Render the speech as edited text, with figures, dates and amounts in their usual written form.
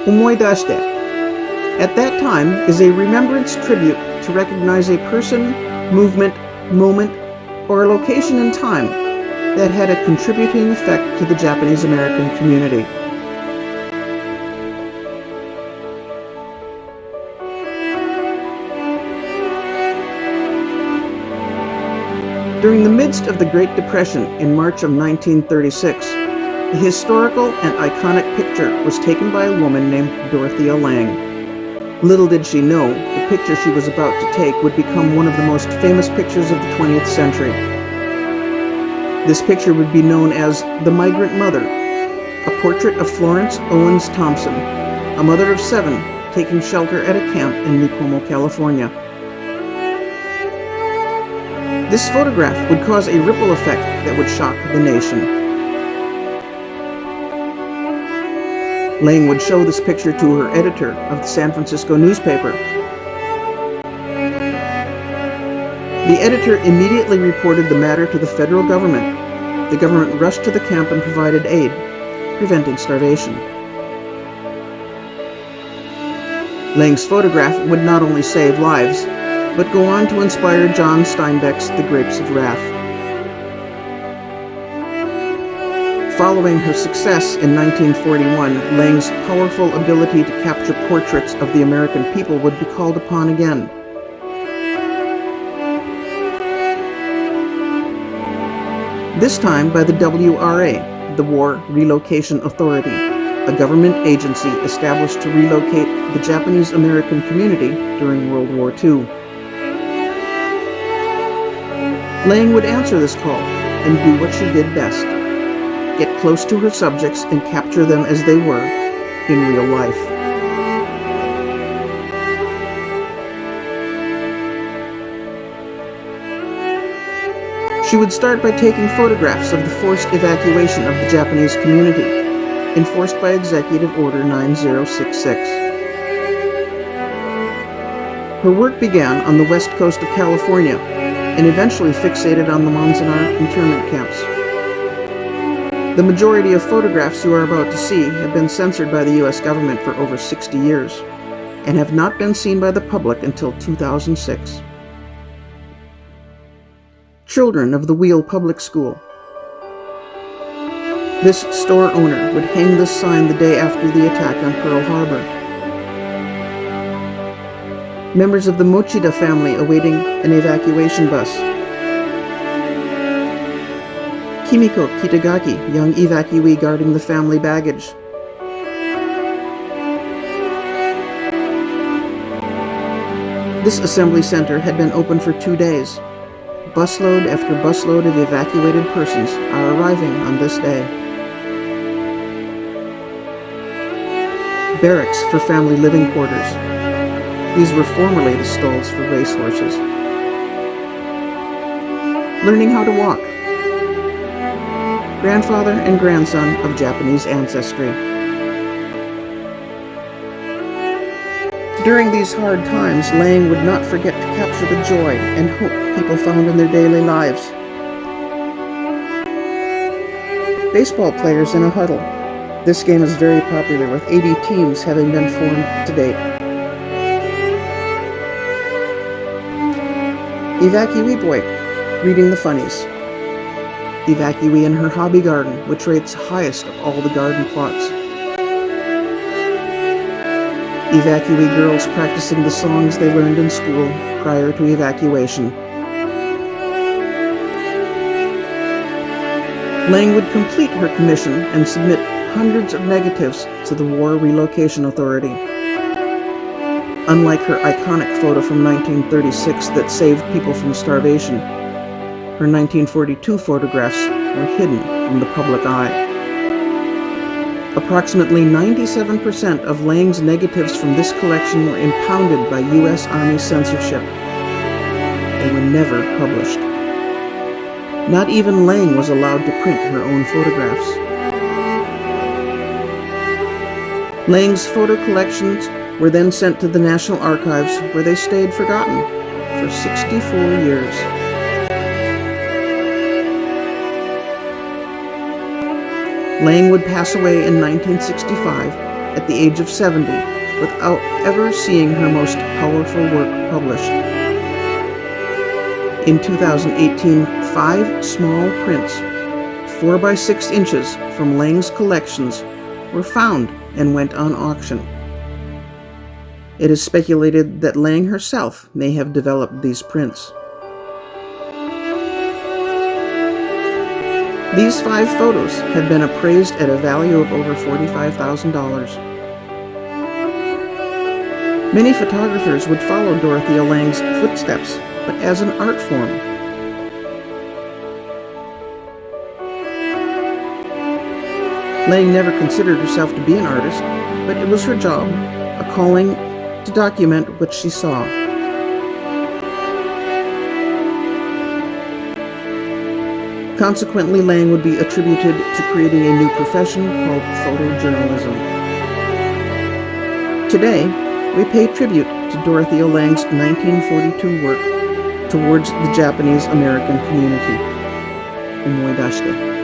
Omoidashite, at that time, is a remembrance tribute to recognize a person, movement, moment, or a location in time that had a contributing effect to the Japanese American community. During the midst of the Great Depression in March of 1936, a historical and iconic picture was taken by a woman named Dorothea Lange. Little did she know, the picture she was about to take would become one of the most famous pictures of the 20th century. This picture would be known as The Migrant Mother, a portrait of Florence Owens Thompson, a mother of 7 taking shelter at a camp in Nipomo, California. This photograph would cause a ripple effect that would shock the nation. Lange would show this picture to her editor of the San Francisco newspaper. The editor immediately reported the matter to the federal government. The government rushed to the camp and provided aid, preventing starvation. Lange's photograph would not only save lives, but go on to inspire John Steinbeck's The Grapes of Wrath. Following her success in 1941, Lange's powerful ability to capture portraits of the American people would be called upon again. This time by the WRA, the War Relocation Authority, a government agency established to relocate the Japanese American community during World War II. Lange would answer this call and do what she did best: get close to her subjects and capture them as they were in real life. She would start by taking photographs of the forced evacuation of the Japanese community, enforced by Executive Order 9066. Her work began on the west coast of California and eventually fixated on the MANZANAR internment camps. The majority of photographs you are about to see have been censored by the U.S. government for over 60 years and have not been seen by the public until 2006. Children of the Wheel Public School. This store owner would hang this sign the day after the attack on Pearl Harbor. Members of the Mochida family awaiting an evacuation bus. Kimiko Kitagaki, young evacuee guarding the family baggage. This assembly center had been open for 2 days. Busload after busload of evacuated persons are arriving on this day. Barracks for family living quarters. These were formerly the stalls for racehorses. Learning how to walk. Grandfather and grandson of Japanese ancestry. During these hard times, Lange would not forget to capture the joy and hope people found in their daily lives. Baseball players in a huddle. This game is very popular, with 80 teams having been formed to date. Evacuee boy, reading the funnies. Evacuee in her hobby garden, which rates highest of all the garden plots. Evacuee girls practicing the songs they learned in school prior to evacuation. Lange would complete her commission and submit hundreds of negatives to the War Relocation Authority. Unlike her iconic photo from 1936 that saved people from starvation, her 1942 photographs were hidden from the public eye. Approximately 97% of Lange's negatives from this collection were impounded by U.S. Army censorship. They were never published. Not even Lange was allowed to print her own photographs. Lange's photo collections were then sent to the National Archives, where they stayed forgotten for 64 years. Lange would pass away in 1965 at the age of 70 without ever seeing her most powerful work published. In 2018, 5 small prints, 4 by 6 inches from Lange's collections, were found and went on auction. It is speculated that Lange herself may have developed these prints. These 5 photos have been appraised at a value of over $45,000. Many photographers would follow Dorothea Lange's footsteps, but as an art form. Lange never considered herself to be an artist, but it was her job, a calling, to document what she saw. Consequently, Lange would be attributed to creating a new profession called photojournalism. Today, we pay tribute to Dorothea Lange's 1942 work towards the Japanese American community. Omoidashite.